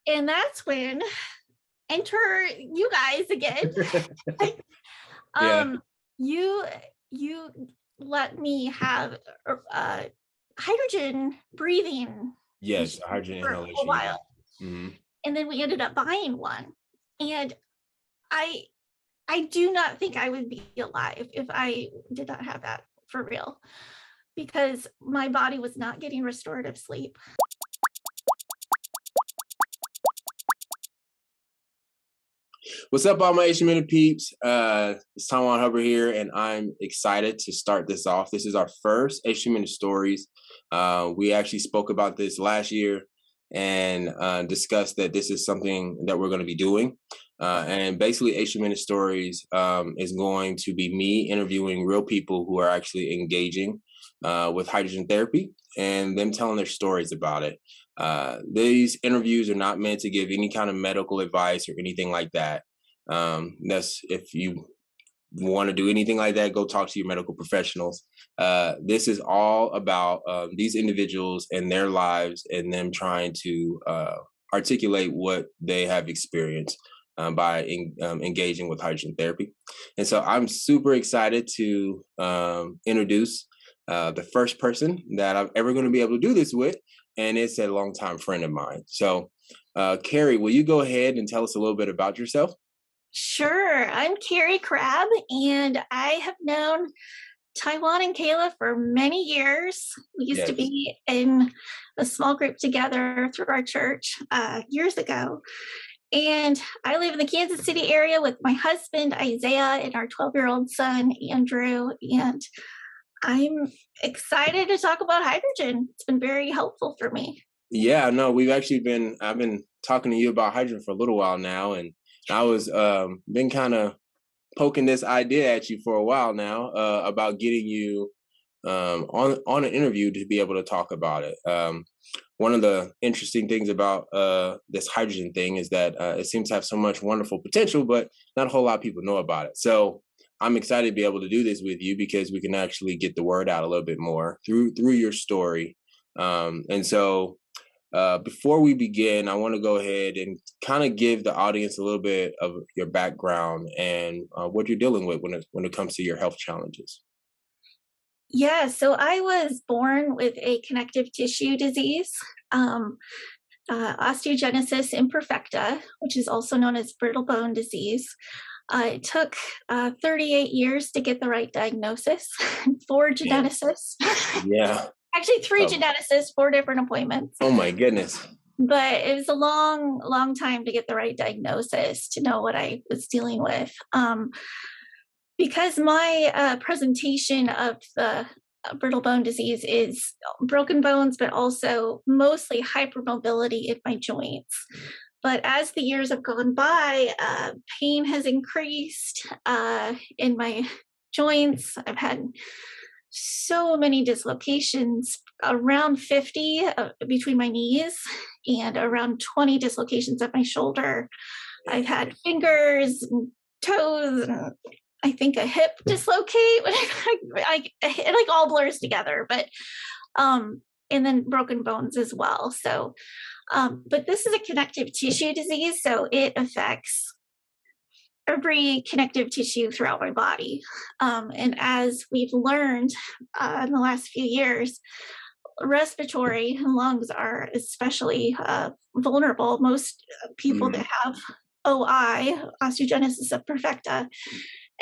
And that's when enter you guys again. Yeah. You you let me have hydrogen breathing Yes, machine hydrogen for a inhalation. Yeah. while, Hmm. and then we ended up buying one. And I I do not think I would be alive if I did not have that for real, because my body was not getting restorative sleep. What's up, all my H peeps? It's Taiwan Hubbard here, and I'm excited to start this off. This is our first H Stories. We actually spoke about this last year and discussed that this is something that we're going to be doing. And basically, H Stories is going to be me interviewing real people who are actually engaging with hydrogen therapy and them telling their stories about it. These interviews are not meant to give any kind of medical advice or anything like that. That's if you want to do anything like that, go talk to your medical professionals. This is all about these individuals and their lives and them trying to articulate what they have experienced by engaging with hydrogen therapy. And so I'm super excited to introduce the first person that I'm ever going to be able to do this with. And it's a longtime friend of mine. So, Carrie, will you go ahead and tell us a little bit about yourself? Sure. I'm Carrie Crabb, and I have known Taiwan and Kayla for many years. We used to Yes. be in a small group together through our church years ago. And I live in the Kansas City area with my husband, Isaiah, and our 12-year-old son, Andrew. And I'm excited to talk about hydrogen. It's been very helpful for me. Yeah, no, I've been talking to you about hydrogen for a little while now, and I was been kind of poking this idea at you for a while now about getting you on an interview to be able to talk about it. One of the interesting things about this hydrogen thing is that it seems to have so much wonderful potential, but not a whole lot of people know about it. So I'm excited to be able to do this with you because we can actually get the word out a little bit more through your story. And so before we begin, I want to go ahead and kind of give the audience a little bit of your background and what you're dealing with when it comes to your health challenges. Yeah, so I was born with a connective tissue disease, um, osteogenesis imperfecta, which is also known as brittle bone disease. It took 38 years to get the right diagnosis, four Man. geneticists. Yeah. Actually, three Oh, geneticists, four different appointments. oh my goodness. But it was a long, long time to get the right diagnosis to know what I was dealing with. Because my presentation of the brittle bone disease is broken bones, but also mostly hypermobility in my joints. But as the years have gone by, pain has increased in my joints. I've had so many dislocations, around 50 between my knees and around 20 dislocations at my shoulder. I've had fingers and toes and I think a hip dislocate. It like all blurs together, but and then broken bones as well. So, but this is a connective tissue disease, so it affects every connective tissue throughout my body. And as we've learned in the last few years, respiratory and lungs are especially vulnerable. Most people that have OI, osteogenesis imperfecta,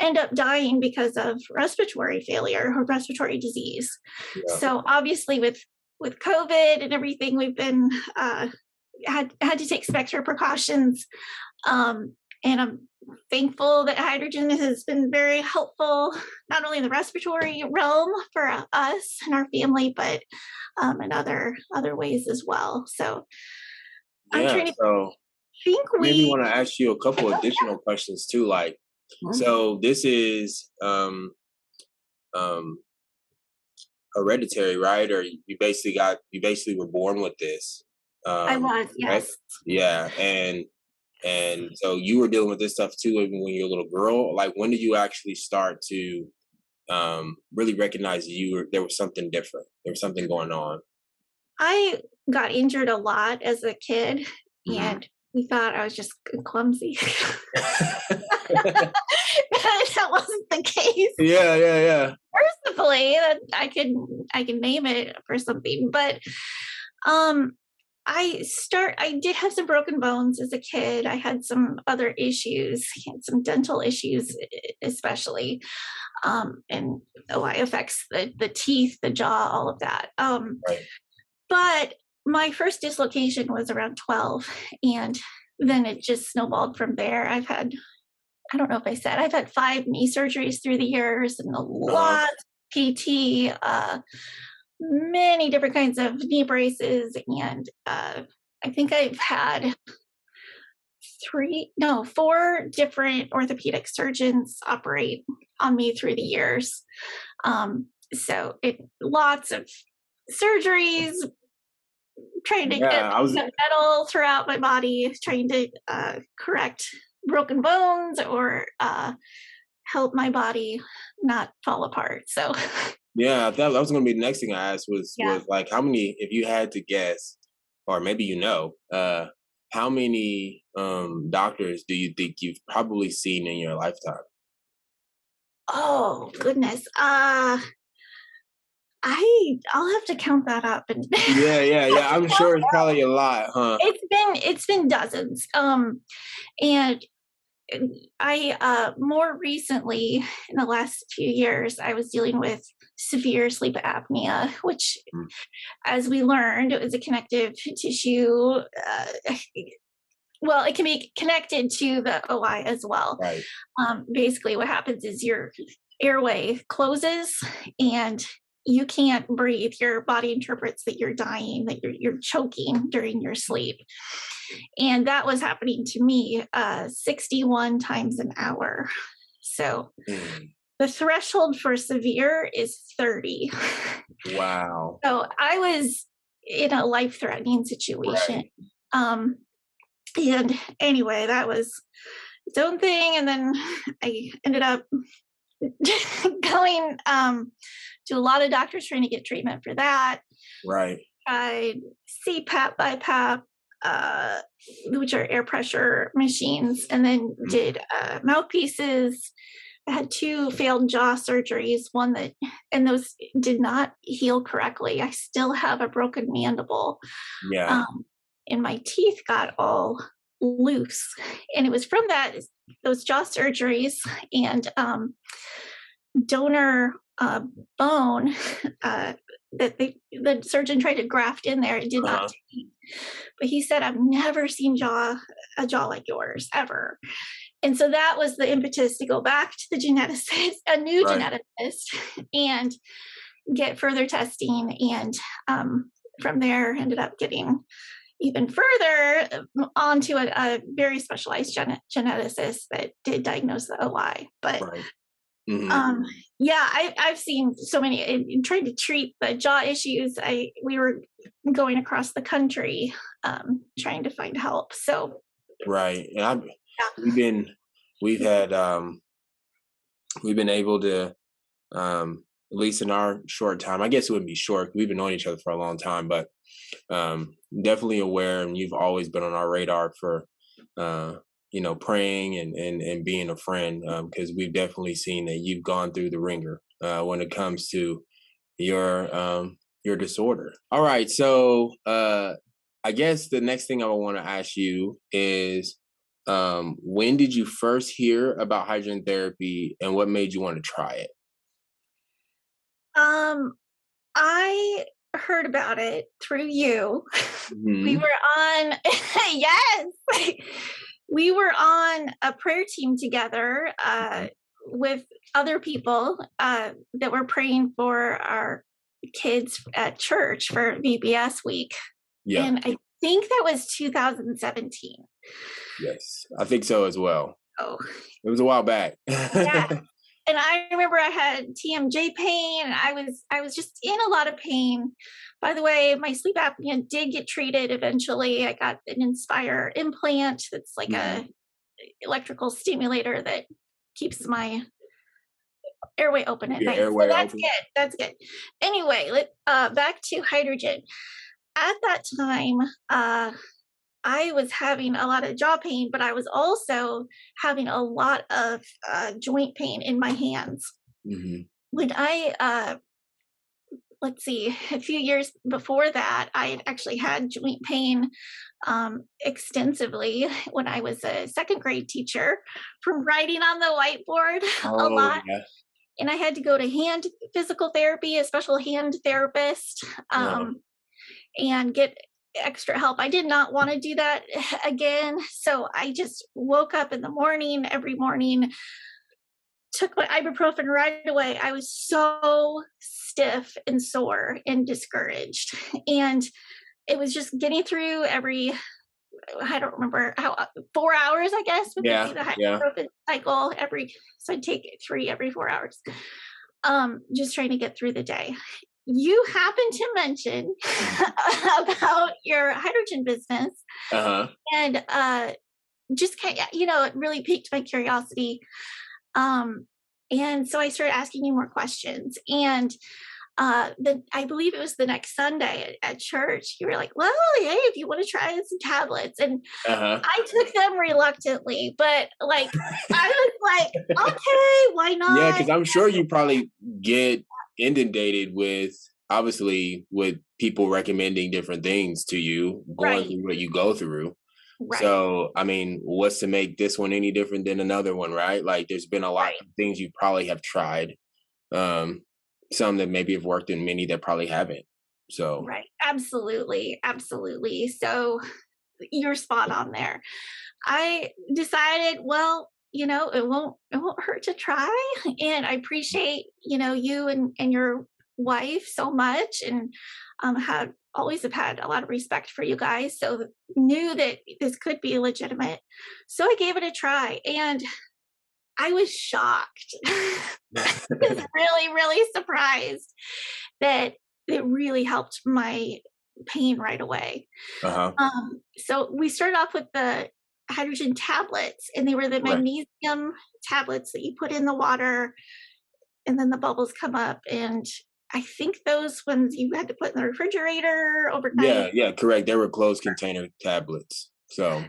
end up dying because of respiratory failure or respiratory disease. Yeah. So obviously with COVID and everything, we've been had to take extra precautions. And I'm thankful that hydrogen has been very helpful, not only in the respiratory realm for us and our family, but in other ways as well. So I'm Yeah. trying to So think maybe want to ask you a couple additional questions too. Like, so this is um hereditary, right? Or you basically were born with this. I was, Correct? yes. Yeah. And so you were dealing with this stuff too even when you were a little girl. Like, when did you actually start to really recognize there was something different? There was something going on. I got injured a lot as a kid, Hmm. and we thought I was just clumsy. That wasn't the case. Yeah, yeah, yeah. Mercifully, that I can name it for something, but um, I did have some broken bones as a kid. I had some other issues, I had some dental issues, especially, and why affects the teeth, the jaw, all of that. Right. But my first dislocation was around 12, and then it just snowballed from there. I don't know if I said, I've had 5 knee surgeries through the years and a Uh-huh. lot of PT, many different kinds of knee braces, and I think I've had 4 different orthopedic surgeons operate on me through the years. So it lots of surgeries, trying to Yeah, get I was metal throughout my body, trying to correct broken bones or help my body not fall apart. So, yeah, that was gonna be the next thing I asked yeah. was like how many, if you had to guess, or maybe how many doctors do you think you've probably seen in your lifetime? Oh goodness. I'll have to count that up and Yeah, yeah, yeah. I'm count. sure it's probably a lot, huh? It's been dozens. And I more recently, in the last few years, I was dealing with severe sleep apnea, which, Mm. as we learned, it was a connective tissue. Well, it can be connected to the OI as well. Right, Basically, what happens is your airway closes and you can't breathe. Your body interprets that you're dying, that you're choking during your sleep. And that was happening to me 61 times an hour. So mm, the threshold for severe is 30. wow, So I was in a life threatening situation. right, Um, and anyway, that was its own thing. And then I ended up going to a lot of doctors trying to get treatment for that. right. Tried CPAP, BiPAP, uh, which are air pressure machines, and then Mm. did mouthpieces. I had 2 failed jaw surgeries, and those did not heal correctly. I still have a broken mandible, Yeah, um, and my teeth got all loose. And it was from those jaw surgeries and donor bone that the surgeon tried to graft in there. It did not uh-huh, take, but he said, "I've never seen a jaw like yours ever." And so that was the impetus to go back to the geneticist, a new right, geneticist, and get further testing. And from there, ended up getting even further onto a very specialized geneticist that did diagnose the OI. But right. Hmm. um, yeah, I've seen so many in trying to treat the jaw issues. We were going across the country trying to find help. So Right. And yeah. we've been, we've had, we've been able to, at least in our short time, I guess it wouldn't be short. We've been knowing each other for a long time, but definitely aware, and you've always been on our radar for, uh, praying and being a friend, because we've definitely seen that you've gone through the ringer when it comes to your disorder. All right, so I guess the next thing I want to ask you is, when did you first hear about hydrogen therapy, and what made you want to try it? um, I heard about it through you. We Hmm. were on, yes, we were on a prayer team together with other people that were praying for our kids at church for VBS week. Yeah. And I think that was 2017. Yes, I think so as well. Oh, It was a while back. yeah. And I remember I had TMJ pain, and I was just in a lot of pain. By the way, my sleep apnea did get treated eventually. I got an Inspire implant that's like Mhm. a electrical stimulator that keeps my airway open at Your night. So airway that's open. good. That's good. Anyway, back to hydrogen. At that time, I was having a lot of jaw pain, but I was also having a lot of joint pain in my hands. Hmm. When I let's see, a few years before that, I had actually had joint pain extensively when I was a second grade teacher from writing on the whiteboard a Oh lot. yeah. And I had to go to hand physical therapy, a special hand therapist, Uh-huh. and get extra help. I did not want to do that again. So I just woke up in the morning every morning, took my ibuprofen right away. I was so stiff and sore and discouraged. And it was just getting through every, I don't remember how, 4 hours, I guess, would be Yeah. the Yeah. ibuprofen cycle every, so I'd take three every 4 hours, just trying to get through the day. You happened to mention about your hydrogen business, Uh-huh. and just kind of, it really piqued my curiosity. Um, and so I started asking you more questions. And then I believe it was the next Sunday at church, you were like, well, hey, if you want to try some tablets. And Uh-huh. I took them reluctantly, but like, I was like, okay, why Yeah, not? because I'm sure you probably get inundated with, obviously, with people recommending different things to you, going Right, through what you go through. right, So, I mean, what's to make this one any different than another one, right? Like, there's been a lot right, of things you probably have tried. Um, some that maybe have worked and many that probably haven't. So, right. Absolutely, absolutely. So you're spot on there. I decided, well, it won't hurt to try. And I appreciate, you and your wife so much, and had always have had a lot of respect for you guys. So knew that this could be legitimate. So I gave it a try, and I was shocked. I was really, really surprised that it really helped my pain right away. uh-huh. So we started off with the hydrogen tablets, and they were the Right. magnesium tablets that you put in the water, and then the bubbles come up. And I think those ones you had to put in the refrigerator Yeah, overnight. yeah, correct. They were closed container tablets. So,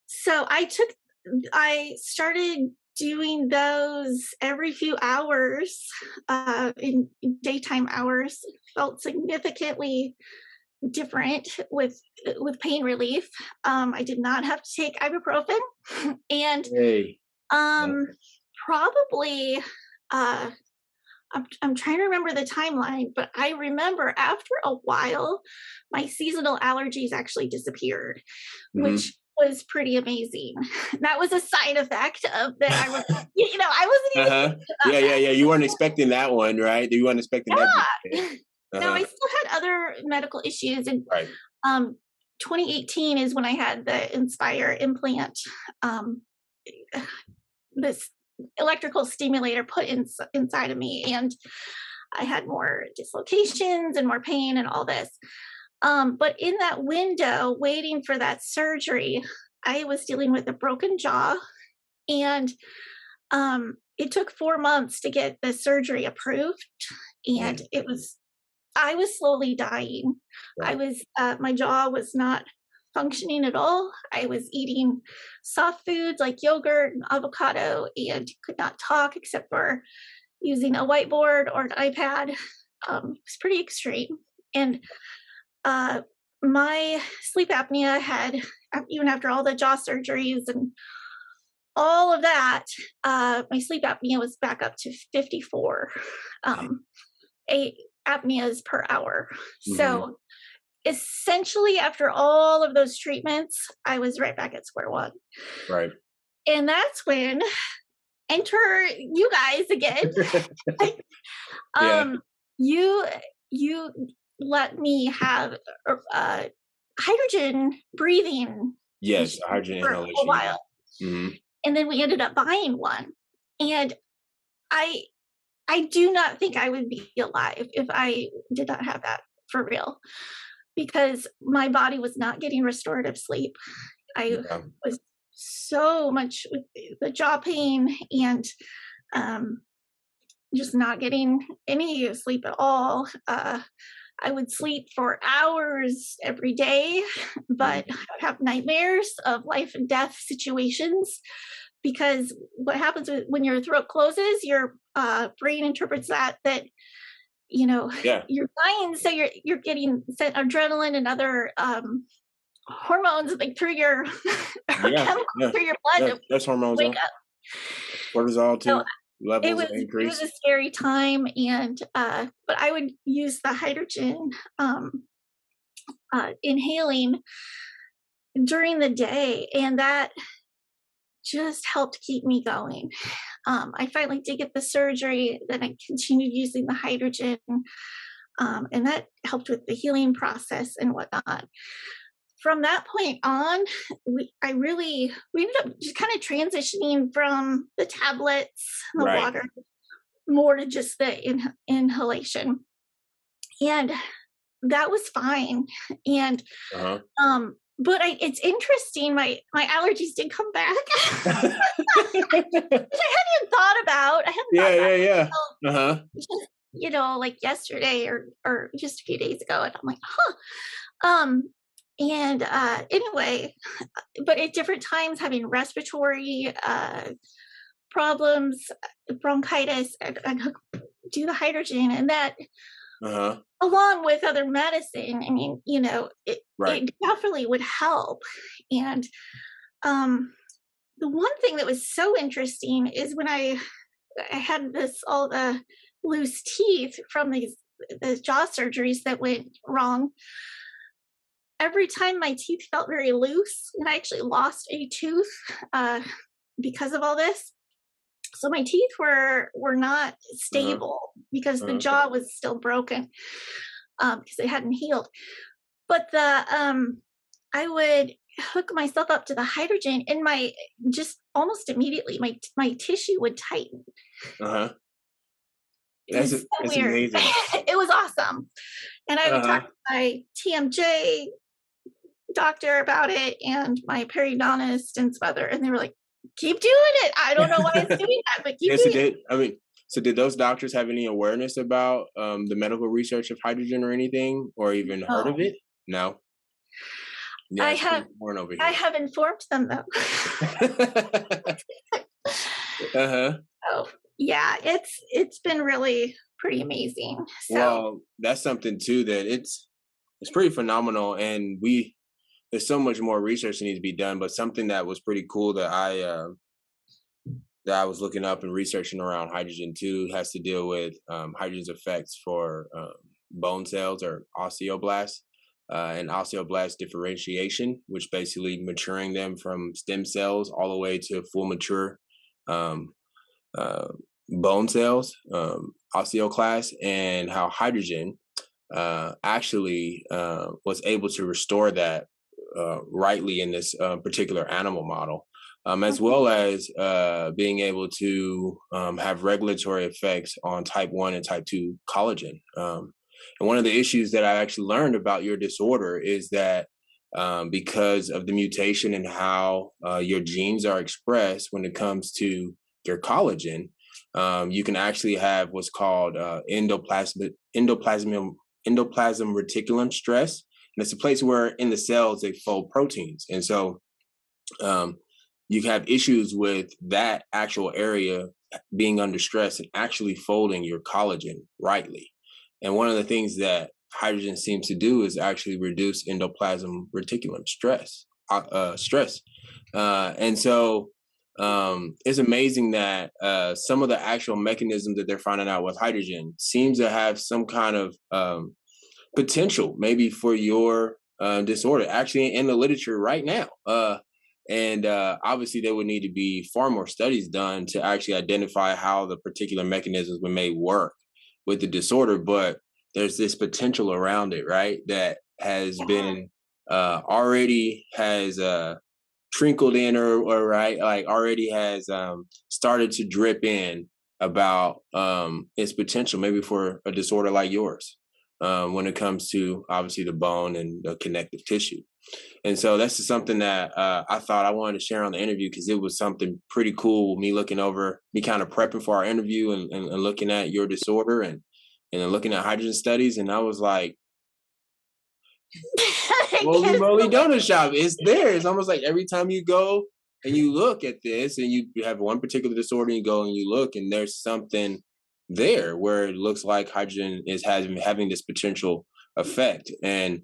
So I started doing those every few hours, in daytime hours. Felt significantly different with pain relief. I did not have to take ibuprofen, and hey. Yeah. um, probably uh, I'm trying to remember the timeline, but I remember after a while, my seasonal allergies actually disappeared, Mhm. which was pretty amazing. That was a side effect of that I was, I wasn't even Uh-huh. thinking Yeah, about yeah, that. yeah. You weren't expecting that one, right? You weren't expecting that big hit. Yeah. No, I Uh-huh. still had other medical issues, and Right. um, 2018 is when I had the Inspire implant, um, this electrical stimulator put inside of me, and I had more dislocations and more pain and all this. But in that window, waiting for that surgery, I was dealing with a broken jaw, and it took 4 months to get the surgery approved, and Man. I was slowly dying. Right. My jaw was not functioning at all. I was eating soft foods like yogurt and avocado, and could not talk except for using a whiteboard or an iPad. It was pretty extreme. And uh, my sleep apnea had, even after all the jaw surgeries and all of that, my sleep apnea was back up to 54 um, eight apneas per hour. Mhm. So essentially, after all of those treatments, I was right back at square one. Right. And that's when enter you guys again. Yeah. um, you you let me have uh, hydrogen breathing Yes, machine hydrogen for a inhalation, while, yeah. Mhm. and then we ended up buying one. And I I do not think I would be alive if I did not have that, for real, because my body was not getting restorative sleep. I Yeah. was so much with the jaw pain, and um, just not getting any sleep at all. I would sleep for hours every day, but I Mhm. would have nightmares of life and death situations because what happens when your throat closes, your brain interprets that you know Yeah. you're dying, so you're getting sent adrenaline and other hormones like through your or Yeah. chemicals Yeah. through your blood Yeah. to That's hormones wake on up. cortisol So too. Levels are it was increased. a scary time, and but I would use the hydrogen inhaling during the day, and that just helped keep me going. I finally did get the surgery, then I continued using the hydrogen, and that helped with the healing process and whatnot. From that point on, we ended up just kind of transitioning from the tablets, the Right. water, more to just the inhalation, and that was fine. And Uh but it's interesting. My allergies did come back, which huh. I hadn't thought about. I hadn't thought Yeah. about Yeah. it Yeah. Uh until huh. just like yesterday or just a few days ago, and I'm like, huh. Um, and anyway, but at different times, having respiratory problems, bronchitis, I'd do the hydrogen, and that Uh huh. along with other medicine, I mean, Right. it definitely would help. And um, the one thing that was so interesting is when I had this all the loose teeth from the jaw surgeries that went wrong. Every time my teeth felt very loose, and I actually lost a tooth uh, because of all this. So my teeth were not Uh huh. stable because Uh the huh. jaw was still broken because it hadn't healed. But I would hook myself up to the hydrogen, and my just almost immediately my tissue would tighten. Uh huh. It was so That's weird. amazing. It was awesome, and I Uh would talk huh. to my TMJ doctor about it and my periodontist and some other, and they were like, "Keep doing it. I don't know why it's doing that, but keep Yes, it doing it." did. I mean, so did those doctors have any awareness about the medical research of hydrogen or anything, or even heard of No, it? No. Yeah, I it's have pretty foreign over I here. have informed them though. Uh-huh. So yeah, it's been really pretty amazing. So Well, that's something too that it's pretty phenomenal, and there's so much more research that needs to be done. But something that was pretty cool that I was looking up and researching around hydrogen too has to deal with hydrogen's effects for bone cells or osteoblasts and osteoblast differentiation, which basically maturing them from stem cells all the way to full mature um, uh, bone cells, osteoclast, and how hydrogen actually was able to restore that rightly in this particular animal model, as well as being able to have regulatory effects on type 1 and type 2 collagen. And one of the issues that I actually learned about your disorder is that because of the mutation and how your genes are expressed when it comes to your collagen, you can actually have what's called endoplasm reticulum stress. And it's a place where in the cells they fold proteins. And so um, you have issues with that actual area being under stress and actually folding your collagen rightly. And one of the things that hydrogen seems to do is actually reduce endoplasm reticulum stress. And so it's amazing that some of the actual mechanisms that they're finding out with hydrogen seems to have some kind of potential maybe for your disorder actually in the literature right now. And obviously there would need to be far more studies done to actually identify how the particular mechanisms may work with the disorder, but there's this potential around it, right? That has yeah. been already has trickled in or right, like already has started to drip in about its potential maybe for a disorder like yours when it comes to obviously the bone and the connective tissue. And so that's just something that I thought I wanted to share on the interview because it was something pretty cool. Me looking over, me kind of prepping for our interview and looking at your disorder and then looking at hydrogen studies. And I was like, Holy moly donut shop. It's there. It's almost like every time you go and you look at this and you have one particular disorder, you go and you look and there's something there where it looks like hydrogen is having this potential effect. And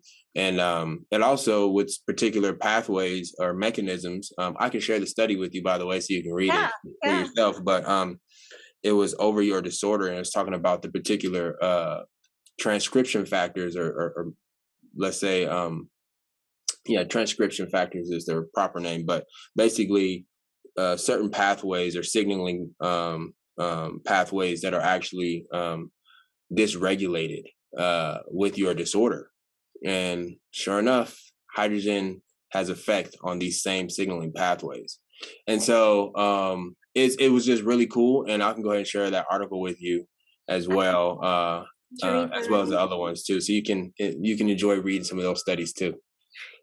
also with particular pathways or mechanisms, I can share the study with you, by the way, so you can read Yeah, it for yeah. yourself. But it was over your disorder, and it's talking about the particular transcription factors, or let's say transcription factors is their proper name, but basically certain pathways or signaling pathways that are actually dysregulated with your disorder. And sure enough, hydrogen has effect on these same signaling pathways. And so it was just really cool. And I can go ahead and share that article with you as well, as well as the other ones too. So you can enjoy reading some of those studies too.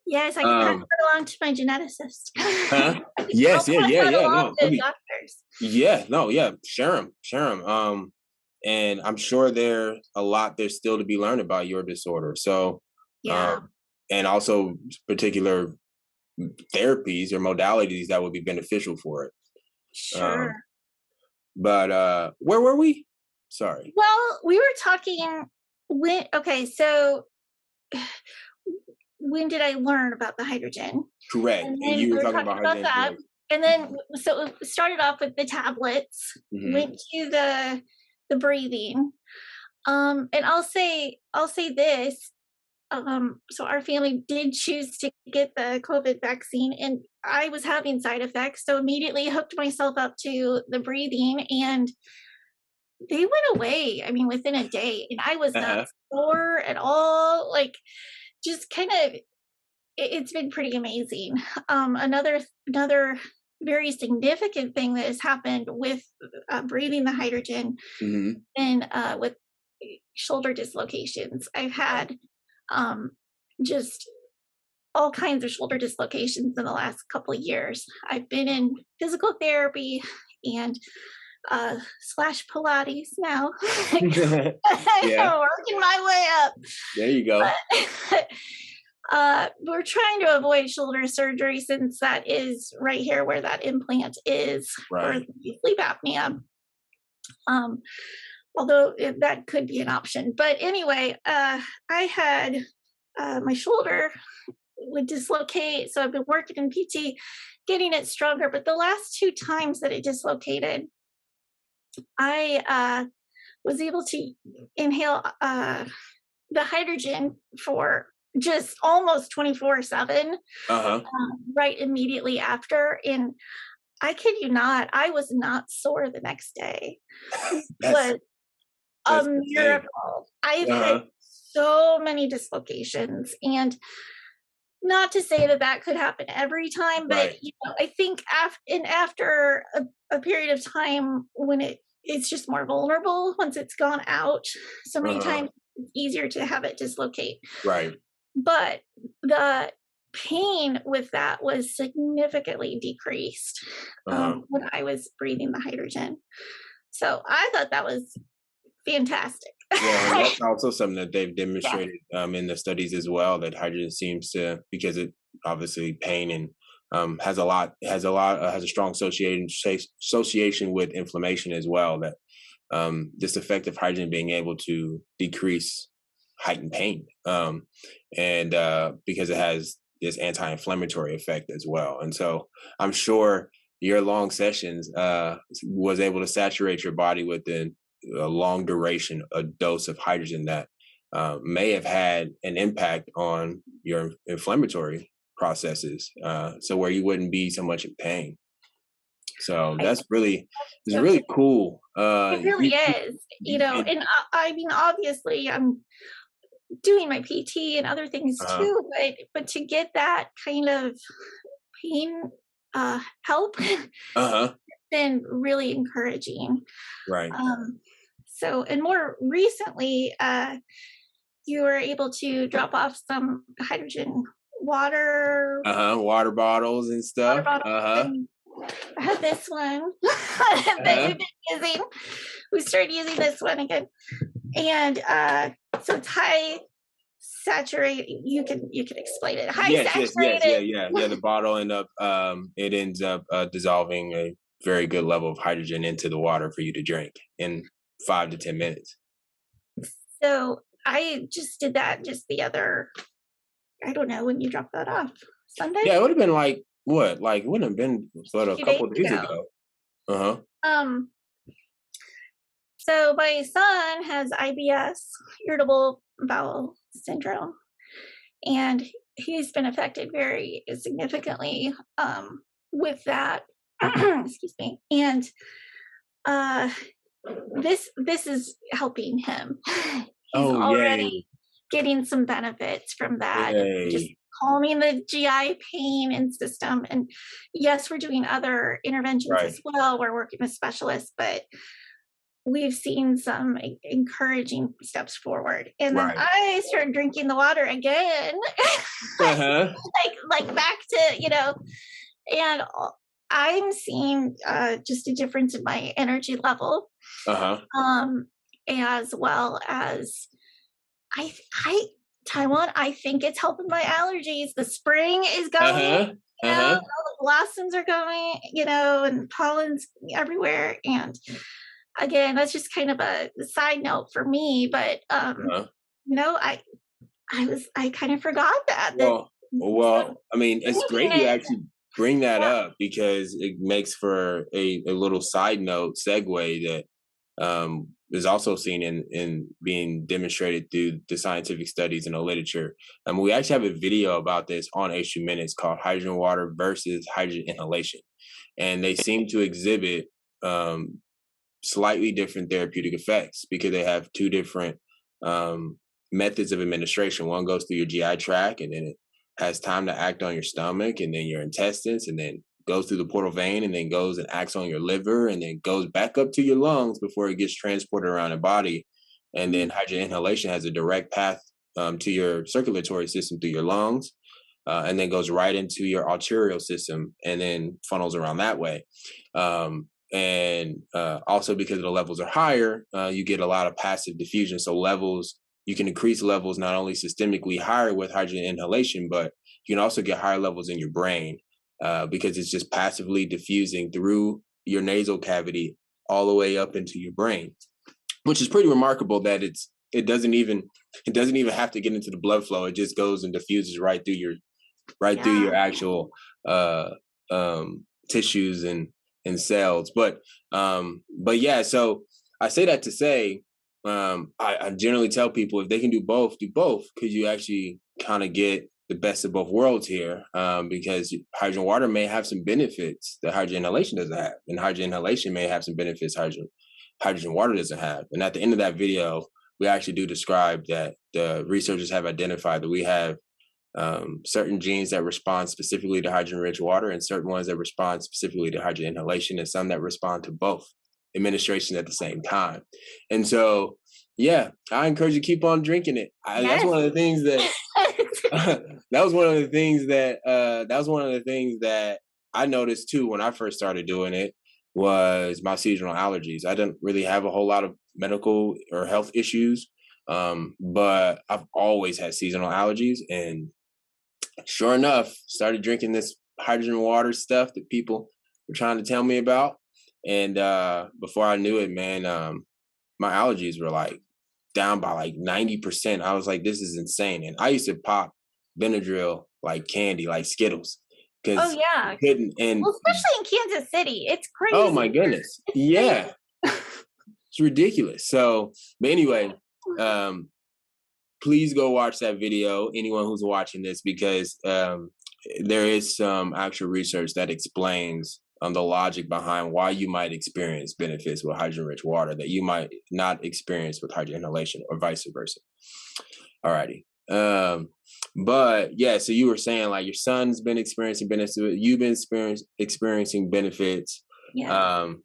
Yes, I can pass that along to my geneticist. Huh? I'll Yes, pass that along no, to doctors. yeah, no, yeah, share them. And I'm sure there's still to be learned about your disorder. So, Yeah, and also particular therapies or modalities that would be beneficial for it. sure. But where were we? Sorry. Well, we were talking so when did I learn about the hydrogen? Correct. And And then you we were were talking talking about about that. hydrogen. And then so it started off with the tablets, Mm-hmm. went to the breathing. And I'll say this. So our family did choose to get the COVID vaccine, and I was having side effects. So immediately hooked myself up to the breathing, and they went away. I mean, within a day, and I was not Uh-huh. sore at all. Like, just kind of, it's been pretty amazing. Another very significant thing that has happened with breathing the hydrogen Mm-hmm. and with shoulder dislocations. I've had just all kinds of shoulder dislocations in the last couple of years. I've been in physical therapy and slash Pilates now. I'm Yeah. working my way up. There you go. But, we're trying to avoid shoulder surgery since that is right here where that implant is for Right. sleep apnea. Although that could be an option. But anyway, I had my shoulder would dislocate. So I've been working in PT, getting it stronger. But the last two times that it dislocated, I was able to inhale the hydrogen for just almost 24/7, Uh-huh. right immediately after. And I kid you not, I was not sore the next day. It That's was a that's insane. miracle. I've had Uh-huh. so many dislocations, and not to say that that could happen every time, but Right. I think after a period of time when it's just more vulnerable once it's gone out. So many Uh-huh. times it's easier to have it dislocate. Right. But the pain with that was significantly decreased Uh-huh. when I was breathing the hydrogen. So I thought that was fantastic. Well, and that's also something that they've Yeah. demonstrated in the studies as well, that hydrogen seems to, because it obviously pain and has a strong association with inflammation as well. That this effect of hydrogen being able to decrease heightened pain, and because it has this anti-inflammatory effect as well. And so I'm sure your long sessions was able to saturate your body with a long duration, a dose of hydrogen that may have had an impact on your inflammatory processes, so where you wouldn't be so much in pain. So I it's so really cool. it really is, And, and I mean, obviously, I'm doing my PT and other things uh, too, but to get that kind of pain help has uh-huh, been really encouraging. right. Um, so, and more recently, you were able to drop off some hydrogen water Uh-huh, water bottles and water stuff. bottles, Uh-huh, and I have this one that uh-huh. we've been using. We started using this one again, and so Ty saturated. You can explain it. High Yes, saturated. yeah. The bottle it ends up dissolving a very good level of hydrogen into the water for you to drink in 5 to 10 minutes. So I just did that just the other. I don't know when you dropped that off. Sunday, Yeah, it would have been like what? Like it wouldn't have been but a a few days couple of days ago. ago. Uh huh. Um, so my son has IBS, irritable bowel syndrome, and he's been affected very significantly with that. Excuse me. And uh, this is helping him. He's Oh already yay, getting some benefits from that, just yay! calming the GI pain and system. And yes, we're doing other interventions Right, as well. We're working with specialists, but we've seen some encouraging steps forward. And then right. I started drinking the water again, Uh huh. like back to and I'm seeing just a difference in my energy level, Uh huh. um, as well as I Taiwan. I think it's helping my allergies. The spring is Uh going. huh. Uh All huh. the blossoms are going, and pollen's everywhere. And again, that's just kind of a side note for me, but Uh-huh. I kind of forgot that so I mean, it's drinking great you it. actually bring that Yeah, up because it makes for a little side note segue that is also seen in being demonstrated through the scientific studies and the literature. We actually have a video about this on H2 Minutes called Hydrogen Water versus Hydrogen Inhalation. And they seem to exhibit um, slightly different therapeutic effects because they have two different um, methods of administration. One goes through your GI tract, and then it has time to act on your stomach, and then your intestines, and then goes through the portal vein, and then goes and acts on your liver, and then goes back up to your lungs before it gets transported around the body. And mhm, then hydrogen inhalation has a direct path to your circulatory system through your lungs, and then goes right into your arterial system, and then funnels around that way. And also because the levels are higher, you get a lot of passive diffusion. So you can increase levels not only systemically higher with hydrogen inhalation, but you can also get higher levels in your brain because it's just passively diffusing through your nasal cavity all the way up into your brain, which is pretty remarkable that it doesn't even have to get into the blood flow. It just goes and diffuses right through yeah, your actual uh, tissues and cells. But yeah. So I say that to say, I generally tell people if they can do both, because you actually kind of get the best of both worlds here. Because hydrogen water may have some benefits that hydrogen inhalation doesn't have, and hydrogen inhalation may have some benefits hydrogen water doesn't have. And at the end of that video, we actually do describe that the researchers have identified that we have certain genes that respond specifically to hydrogen-rich water and certain ones that respond specifically to hydrogen inhalation and some that respond to both administrations at the same time. And so, yeah, I encourage you to keep on drinking it. That's yes. one of the things that that was one of the things that I noticed too when I first started doing it was my seasonal allergies. I didn't really have a whole lot of medical or health issues, but I've always had seasonal allergies, and sure enough, started drinking this hydrogen water stuff that people were trying to tell me about. And before I knew it, man, my allergies were like down by like 90%. I was like, this is insane. And I used to pop Benadryl like candy, like Skittles, Oh because yeah. couldn't. And Well, especially in Kansas City, it's oh crazy. my goodness, It's yeah, crazy. it's ridiculous. So, but anyway, um, please go watch that video, anyone who's watching this, because there is some actual research that explains the logic behind why you might experience benefits with hydrogen-rich water that you might not experience with hydrogen inhalation or vice versa. Alrighty. But yeah, so you were saying like your son's been experiencing benefits, you've been experiencing benefits. Yes. Um,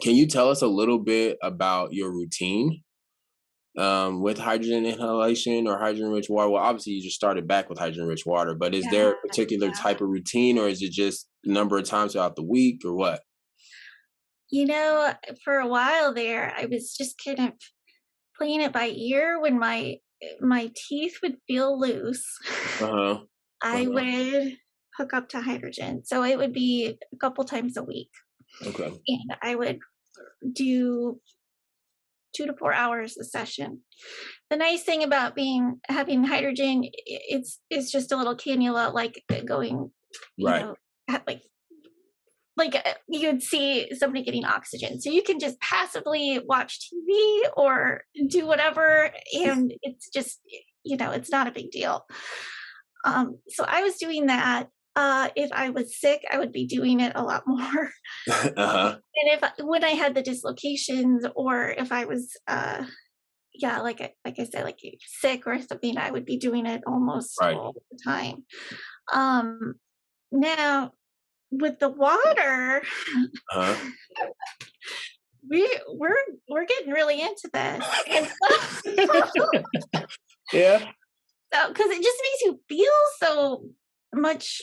can you tell us a little bit about your routine with hydrogen inhalation or hydrogen rich water? Well, obviously you just started back with hydrogen rich water, but is there Yeah. a particular Yeah. type of routine or is it just a number of times throughout the week or what? You know, for a while there, I was just kind of playing it by ear when my my teeth would feel loose, Uh-huh. I Uh-huh. would hook up to hydrogen. So it would be a couple times a week. Okay. And I would do 2 to 4 hours a session. The nice thing about having hydrogen, it's just a little cannula, like going, you Right. know, you'd see somebody getting oxygen. So you can just passively watch TV or do whatever, and it's just, it's not a big deal. So I was doing that. If I was sick, I would be doing it a lot more. Uh-huh. And when I had the dislocations, or if I was, yeah, like I said, like sick or something, I would be doing it almost Right. all the time. Um, Now with the water, Uh-huh. we're getting really into this, and Yeah. so because it just makes you feel so much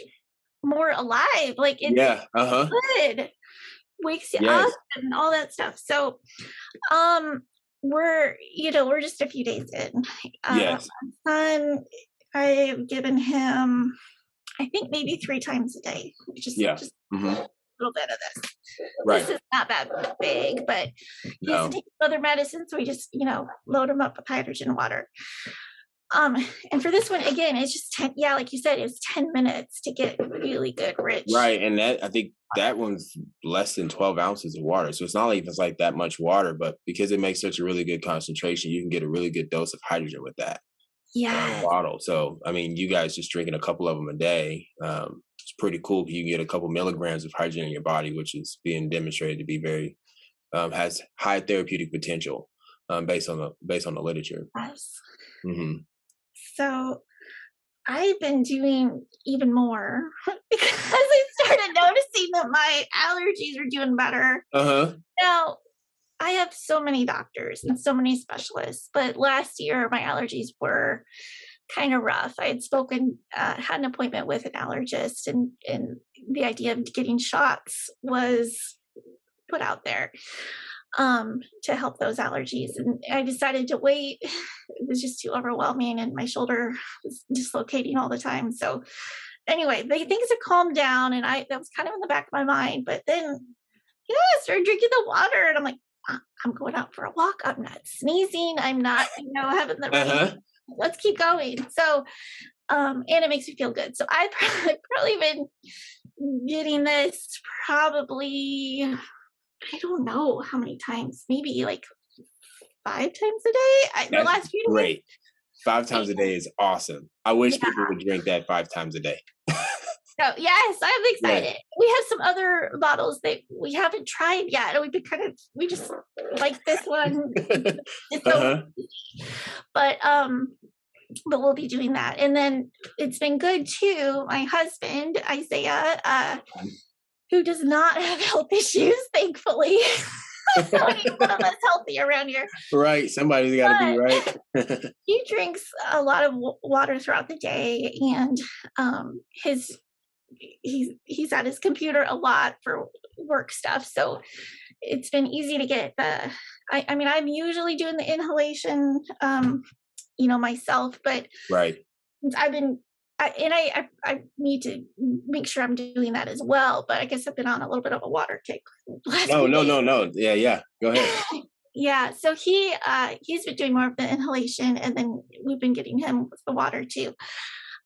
more alive. Like it's Yeah. Uh-huh. good, wakes you up Yes. and all that stuff. So um, we're just a few days in. Yes. My son, I've given him, I think maybe 3 times a day, Yeah. just Hmm. a little bit of this. This Right. is not that big, but he has to No. take other medicine, so we just, load him up with hydrogen water. Um, and for this one, again, it's just 10, yeah, like you said, it's 10 minutes to get really good, rich. Right. And that I think that one's less than 12 ounces of water. So it's not like it's like that much water, but because it makes such a really good concentration, you can get a really good dose of hydrogen with that Yes. bottle. So I mean, you guys just drinking a couple of them a day. It's pretty cool. You can get a couple milligrams of hydrogen in your body, which is being demonstrated to be very has high therapeutic potential based on the literature. Yes. Hmm. So I've been doing even more because I started noticing that my allergies are doing better. Uh-huh. Now, I have so many doctors and so many specialists, but last year my allergies were kind of rough. I had had an appointment with an allergist, and the idea of getting shots was put out there to help those allergies. And I decided to wait. It was just too overwhelming, and my shoulder was dislocating all the time. So, anyway, things had calmed down, and that was kind of in the back of my mind. But then, I started drinking the water, and I'm like, I'm going out for a walk. I'm not sneezing. I'm not, having the runny. Uh-huh. Let's keep going. So, and it makes me feel good. So I've probably been getting this probably, I don't know how many times, maybe like 5 times a day. The That's last few days. great. 5 times a day is awesome. I wish Yeah. people would drink that 5 times a day. So yes, I'm Yeah. excited. We have some other bottles that we haven't tried yet, and we just like this one. It's so, Uh-huh. but we'll be doing that. And then it's been good too. My husband, Isaiah, who does not have health issues, thankfully. So he's one of us healthy around here. Right. Somebody's got to be But right. he drinks a lot of water throughout the day, and um, his he's at his computer a lot for work stuff. So it's been easy to get the. I mean, I'm usually doing the inhalation, myself, but Right. I've been, I need to make sure I'm doing that as well. But I guess I've been on a little bit of a water kick the last No, few no, days. no, no. Yeah, yeah. Go ahead. Yeah, so he's been doing more of the inhalation, and then we've been getting him with the water too.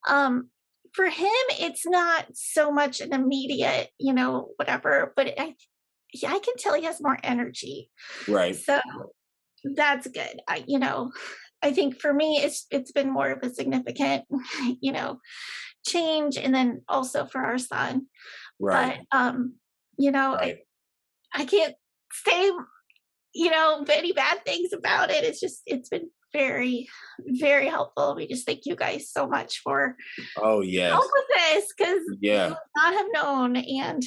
Um, for him, it's not so much an immediate, whatever, but I can tell he has more energy. Right. So that's good. I think for me, it's been more of a significant, you know, change, and then also for our son. Right. But you know, I, Right. I can't say, any bad things about it. It's been very, very helpful. We just thank you guys so much for Oh, help yes. with this, because we Yeah. would not have known, and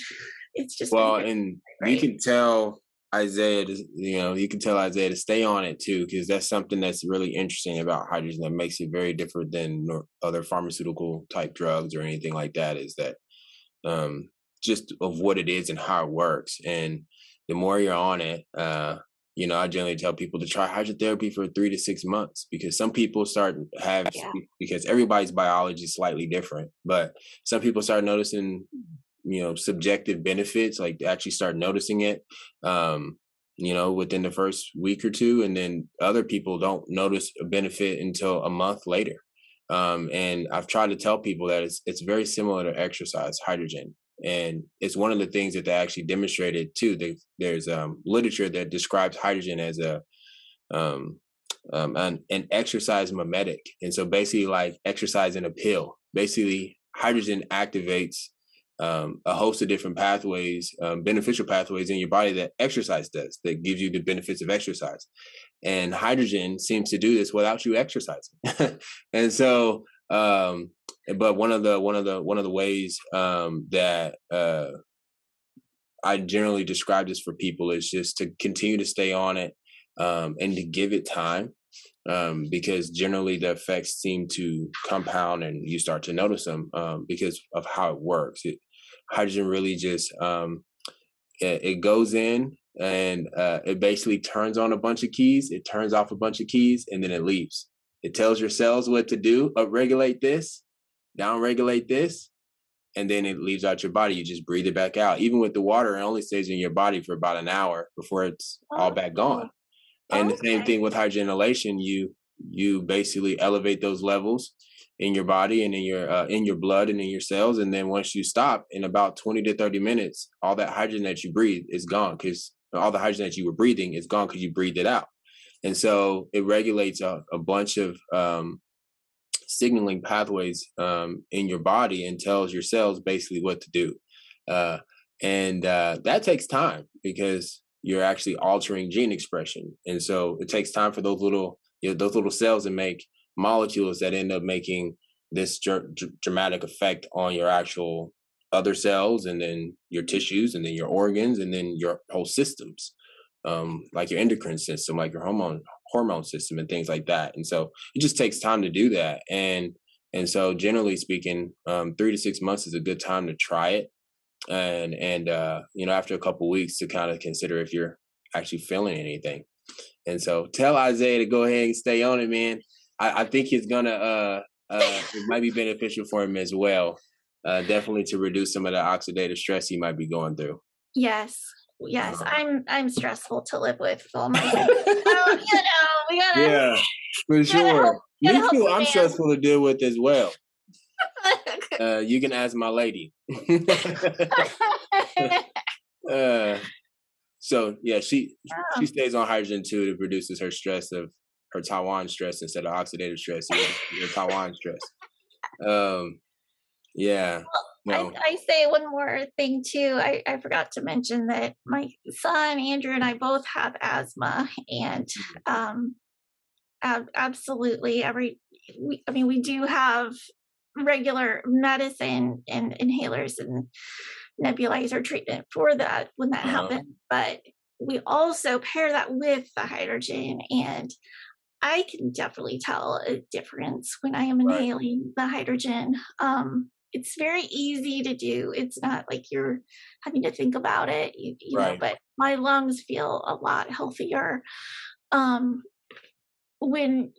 it's just been Well, very and you great. can tell Isaiah to, you can tell Isaiah to stay on it too, because that's something that's really interesting about hydrogen that makes it very different than other pharmaceutical type drugs or anything like that. Is that um, just of what it is and how it works, and the more you're on it, I generally tell people to try hydrotherapy for 3 to 6 months, because some people Yeah. because everybody's biology is slightly different, but some people start noticing, subjective benefits, like actually start noticing it, um, within the first week or two. And then other people don't notice a benefit until a month later. And I've tried to tell people that it's very similar to exercise, hydrogen. And it's one of the things that they actually demonstrated too. There's literature that describes hydrogen as um, an exercise mimetic. And so basically, like exercise in a pill, basically hydrogen activates a host of different pathways, beneficial pathways in your body that exercise does, that gives you the benefits of exercise. And hydrogen seems to do this without you exercising. And so, but one of the ways that I generally describe this for people is just to continue to stay on it, and to give it time, because generally the effects seem to compound and you start to notice them, because of how it works. Hydrogen really just it goes in, and it basically turns on a bunch of keys, it turns off a bunch of keys, and then it leaves. It tells your cells what to do: upregulate this, downregulate this, and then it leaves out your body. You just breathe it back out. Even with the water, it only stays in your body for about an hour before it's all back gone. Oh, And the same okay. thing with hydrogen inhalation. You basically elevate those levels in your body and in your blood and in your cells. And then once you stop, in about 20 to 30 minutes, all that hydrogen that you breathe is gone, because all the hydrogen that you were breathing is gone because you breathed it out. And so it regulates a bunch of signaling pathways in your body, and tells your cells basically what to do. Uh, and that takes time, because you're actually altering gene expression. And so it takes time for those little cells to make molecules that end up making this dramatic effect on your actual other cells, and then your tissues, and then your organs, and then your whole systems, like your endocrine system, like your hormone system, and things like that. And so it just takes time to do that. And so generally speaking, 3 to 6 months is a good time to try it. And after a couple weeks, to kind of consider if you're actually feeling anything. And so tell Isaiah to go ahead and stay on it, man. I think it's gonna it might be beneficial for him as well. Definitely to reduce some of the oxidative stress he might be going through. Yes. Yes. Um, I'm stressful to live with all my things. Well, we yeah, for gotta help sure. gotta Me help too. the I'm man. stressful to deal with as well. You can ask my lady. uh, so yeah, she Yeah. stays on hydrogen too. It reduces her stress of her Taiwan stress instead of oxidative stress. It reduces her Taiwan stress. Um, yeah. No. I say one more thing too. I forgot to mention that my son Andrew and I both have asthma, and um, absolutely I mean, we do have regular medicine and inhalers and nebulizer treatment for that when that Uh-huh. happens, but we also pair that with the hydrogen, and I can definitely tell a difference when I am Right. inhaling the hydrogen. It's very easy to do. It's not like you're having to think about it, Right. but my lungs feel a lot healthier um, when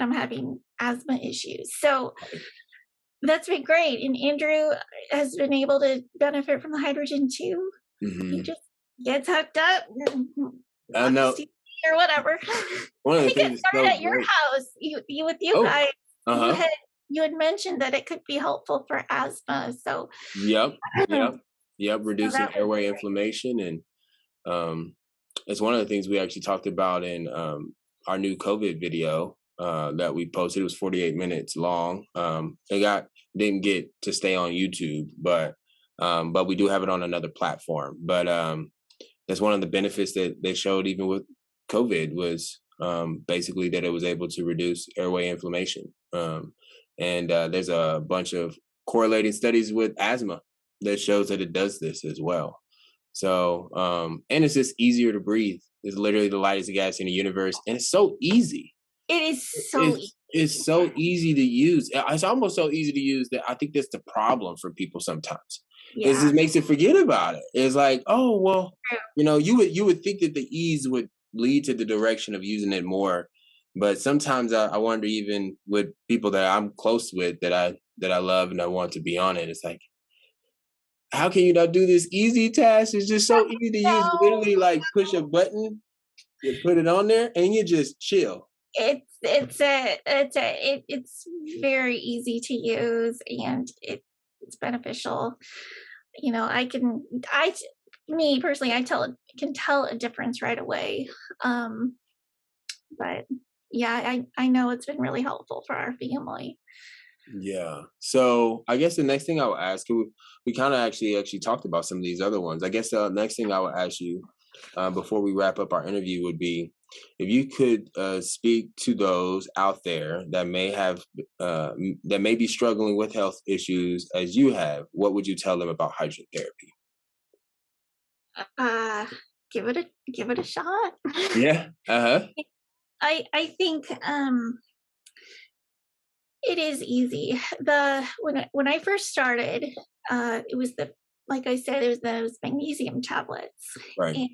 I'm having asthma issues. So that's been great. And Andrew has been able to benefit from the hydrogen too. He Hmm. just gets hooked up, I watches know TV or whatever. one of Let the me get things that's started so at your great. house. You with you Oh, guys, you uh-huh. had you had mentioned that it could be helpful for asthma. So, Yep. Yep. so Yep. Reducing that would be airway great. inflammation. And um it's one of the things we actually talked about in our new COVID video that we posted. It was 48 minutes long. Didn't get to stay on YouTube, but we do have it on another platform. But that's one of the benefits that they showed even with COVID was basically that it was able to reduce airway inflammation. And there's a bunch of correlating studies with asthma that shows that it does this as well. So, and it's just easier to breathe. It's literally the lightest gas in the universe, and it's so easy. It is so easy. It's so easy to use. It's almost so easy to use that I think that's the problem for people sometimes. Is Yeah. it makes it forget about it. It's like, oh well, you would think that the ease lead to the direction of using it more. But sometimes I wonder, even with people that I'm close with, that I love and I want to be on it. It's like, how can you not do this easy task? It's just so easy to use. You No, literally like push a button, you put it on there, and you just chill. it's very easy to use, and it's beneficial. You know, me personally, can tell a difference right away. Um, but yeah, I know it's been really helpful for our family. Yeah. So I guess the next thing I will ask you, we kind of actually talked about some of these other ones. I guess the next thing I will ask you before we wrap up our interview would be if you could speak to those out there that that may be struggling with health issues as you have. What would you tell them about hydrogen therapy? Uh, give it a shot. Yeah. Uh huh. I think it is easy. The when I first started, it was the like I said, it was those magnesium tablets, Right. and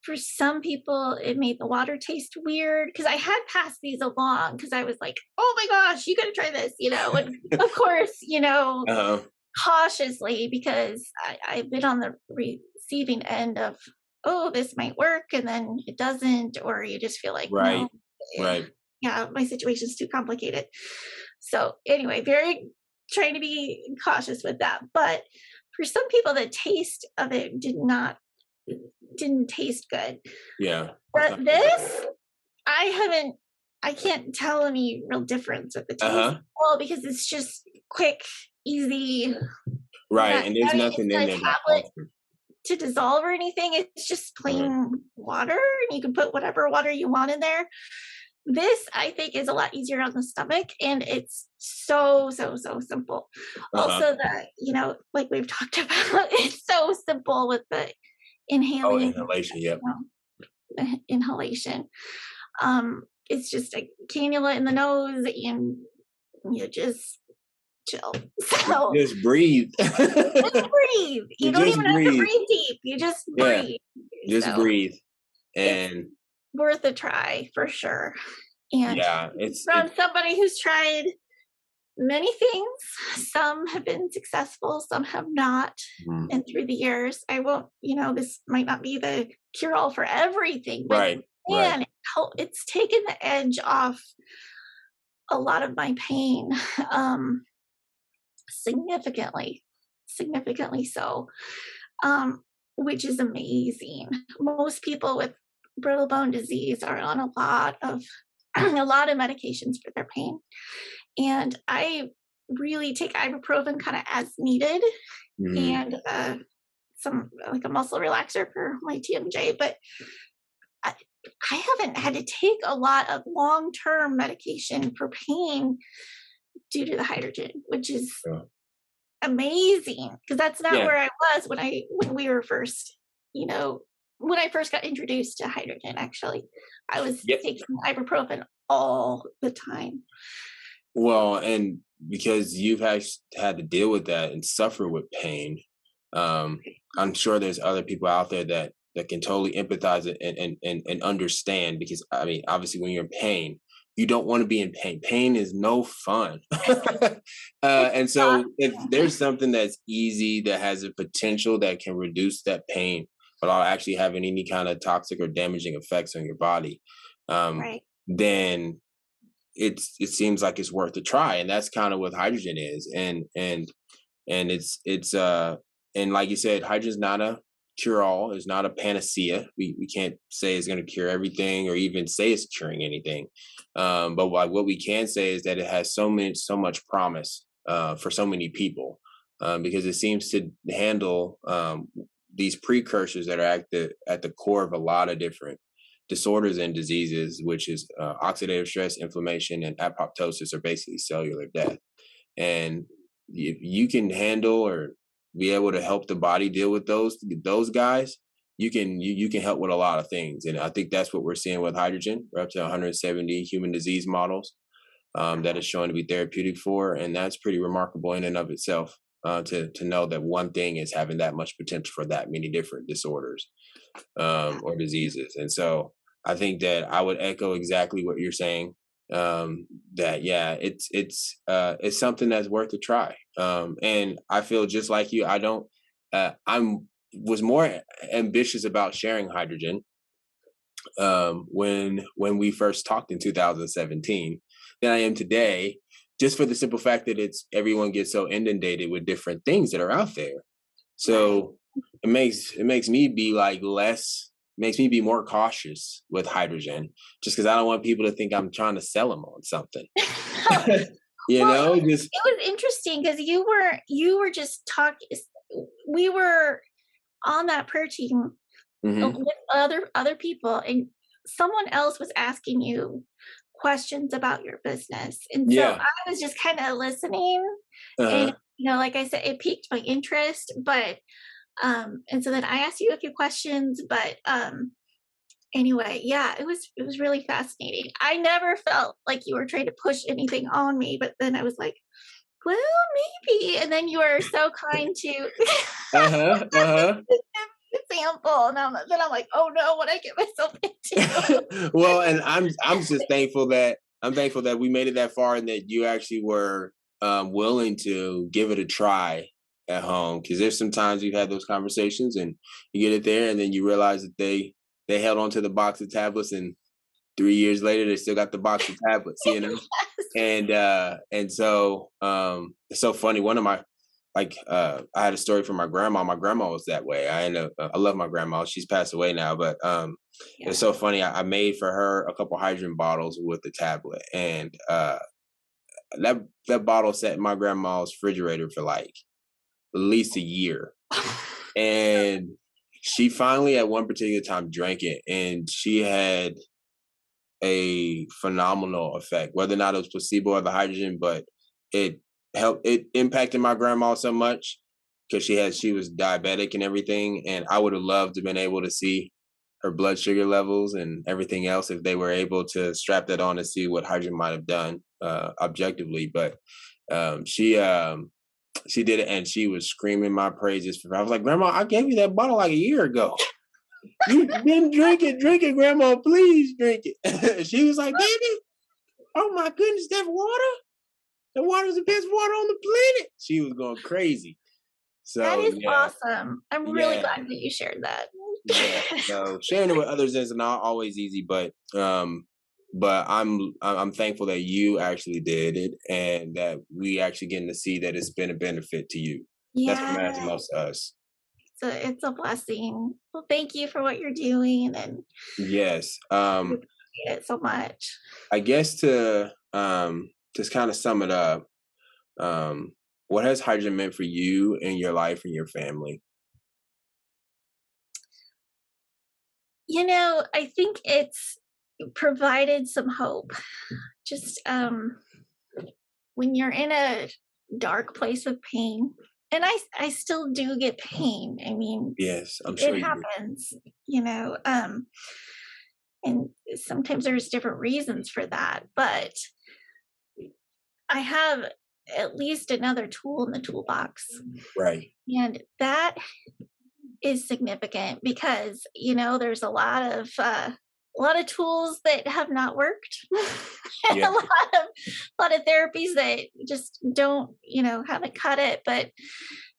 for some people, it made the water taste weird because I had passed these along because I was like, "Oh my gosh, you got to try this," you know. And of course, you know, Uh huh. cautiously because I've been on the receiving end of, "Oh, this might work," and then it doesn't, or you just feel like, "No, Right. eh, Right. yeah, my situation's too complicated." So anyway, very trying to be cautious with that. But for some people, the taste of it didn't taste good. Yeah. That's But not good. this, I haven't, I can't tell any real difference with the Uh taste huh. at all because it's just quick, easy. You're Right. not And there's it's nothing in not a there that tablet alters. to dissolve or anything. It's just Uh plain water, and you can put whatever water you want in there. This, I think, is a lot easier on the stomach, and it's so simple. huh. Also, like we've talked about, it's so simple with the Oh, inhaling, inhalation. Yep. inhalation. It's just a cannula in the nose, and you just chill. You So just breathe. just breathe. You You don't just even have to breathe. breathe deep. You just Yeah. breathe. Just So breathe. it's And worth a try for sure. And yeah, from somebody who's tried many things, some have been successful, some have not. Mhm. And through the years, I won't, this might not be the cure all for everything, but Right. Right. man, it's taken the edge off a lot of my pain, um, significantly, significantly so, which is amazing. Most people with brittle bone disease are on a lot of a lot of medications for their pain, and I really take ibuprofen kind of as needed, Mhm. and some like a muscle relaxer for my TMJ, but I, I haven't had to take a lot of long term medication for pain due to the hydrogen, which is Yeah. amazing because that's not Yeah. where I was when we were first, you know, when I first got introduced to hydrogen. Actually, I was Yeah. taking ibuprofen all the time. Well, and because you've had to deal with that and suffer with pain, um, I'm sure there's other people out there that can totally empathize and understand. Because I mean, obviously, when you're in pain, you don't want to be in pain. Pain is no fun. It's And so, if exhausting. there's something that's easy that has a potential that can reduce that pain without actually having any kind of toxic or damaging effects on your body, um, Right. then it seems like it's worth a try, and that's kind of what hydrogen is. And it's and like you said, hydrogen's not a cure all. It's not a panacea. We can't say it's going to cure everything or even say it's curing anything. But what we can say is that it has so much promise for so many people, because it seems to handle these precursors that are at the core of a lot of different disorders and diseases, which is oxidative stress, inflammation, and apoptosis, or basically cellular death. And if you can handle or be able to help the body deal with those guys, you can help with a lot of things. And I think that's what we're seeing with hydrogen. We're up to 170 human disease models that is shown to be therapeutic for, and that's pretty remarkable in and of itself. To know that one thing is having that much potential for that many different disorders or diseases. And so I think that I would echo exactly what you're saying. That yeah, it's something that's worth a try. And I feel just like you. I don't. I'm was more ambitious about sharing hydrogen when we first talked in 2017 than I am today. Just for the simple fact that it's everyone gets so inundated with different things that are out there. Right. So it makes me be like less makes me be more cautious with hydrogen just because I don't want people to think I'm trying to sell them on something. You Well, know, just it was interesting because you were just talking. We were on that prayer team hmm with other people, and someone else was asking you questions about your business, and so yeah. I was just kind of listening, and Uh-huh. like I said, it piqued my interest. But and so then I asked you a few questions, but anyway, yeah, it was really fascinating. I never felt like you were trying to push anything on me, but then I was like, well, maybe. And then you were so kind to Uh-huh. Uh-huh. example. And then I'm like, oh no, what I get myself into. Well, and I'm just thankful that we made it that far and that you actually were willing to give it a try at home. Because there's sometimes you've had those conversations and you get it there, and then you realize that they held on to the box of tablets, and 3 years later they still got the box of tablets, you know. And so it's so funny. One of my I had a story from my grandma. My grandma was that way. I love my grandma. She's passed away now, but it's Yeah. so funny. I made for her a couple hydrogen bottles with the tablet, and that bottle sat in my grandma's refrigerator for like at least a year. And she finally, at one particular time, drank it, and she had a phenomenal effect. Whether or not it was placebo or the hydrogen, but it helped. It impacted my grandma so much because she was diabetic and everything, and I would have loved to have been able to see her blood sugar levels and everything else if they were able to strap that on and see what hydrogen might have done objectively. But um, she um, she did it, and she was screaming my praises. I was like, Grandma, I gave you that bottle like a year ago. You didn't drink it, Grandma. Please drink it. She was like, Baby, oh my goodness, that water. The water's the best water on the planet. She was going crazy. That So is yeah, awesome. I'm really yeah, glad that you shared that. yeah. So sharing it with others is not always easy, but I'm thankful that you actually did it and that we actually getting to see that it's been a benefit to you. That's what Yeah, matters most to us. it's a blessing. Well, thank you for what you're doing, and Yes. I appreciate it so much. I guess to just kind of sum it up, um, what has hydrogen meant for you in your life and your family? I think it's provided some hope. Just when you're in a dark place of pain, and I still do get pain. I mean, Yes, I'm it sure you do. happens, and sometimes there's different reasons for that, but I have at least another tool in the toolbox. Right. And that is significant because, there's a lot of tools that have not worked. And Yeah. a lot of therapies that just don't, haven't cut it. But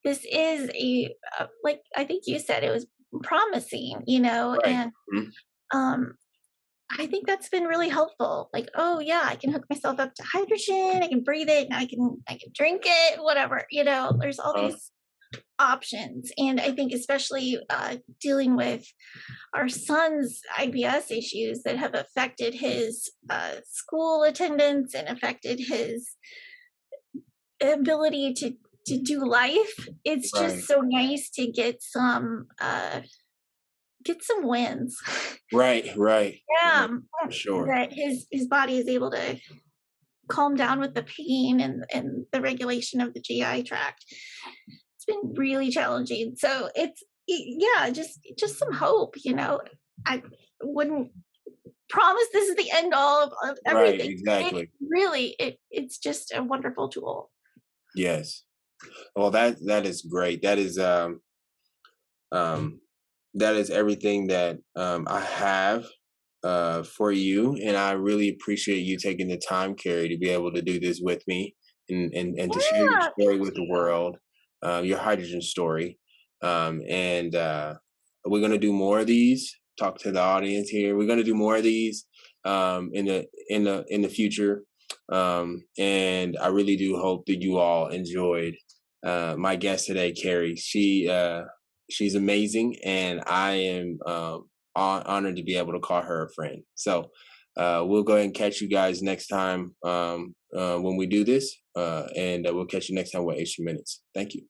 this is like I think you said, it was promising, Right. and Mhm. um I think that's been really helpful. Like, oh yeah, I can hook myself up to hydrogen, I can breathe it, and I can drink it, whatever. There's all Uh, these options. And I think especially dealing with our son's IBS issues that have affected his school attendance and affected his ability to do life. It's just right. so nice to get some wins. Right. Right. Yeah, Right. For sure. that his body is able to calm down with the pain and the regulation of the GI tract. It's been really challenging. So yeah, just some hope. I wouldn't promise this is the end all of Right. everything. It Exactly. really it's just a wonderful tool. Yes. Well, that is great. Um that is everything that I have. for you, and I really appreciate you taking the time, Carrie, to be able to do this with me and to share your Yeah, story thank with the you. world, your hydrogen story. And we're gonna do more of these. Talk to the audience here. We're gonna do more of these in the future. And I really do hope that you all enjoyed my guest today, Carrie. She's amazing, and I am honored to be able to call her a friend. So we'll go ahead and catch you guys next time when we do this, and we'll catch you next time with Extra Minutes. Thank you.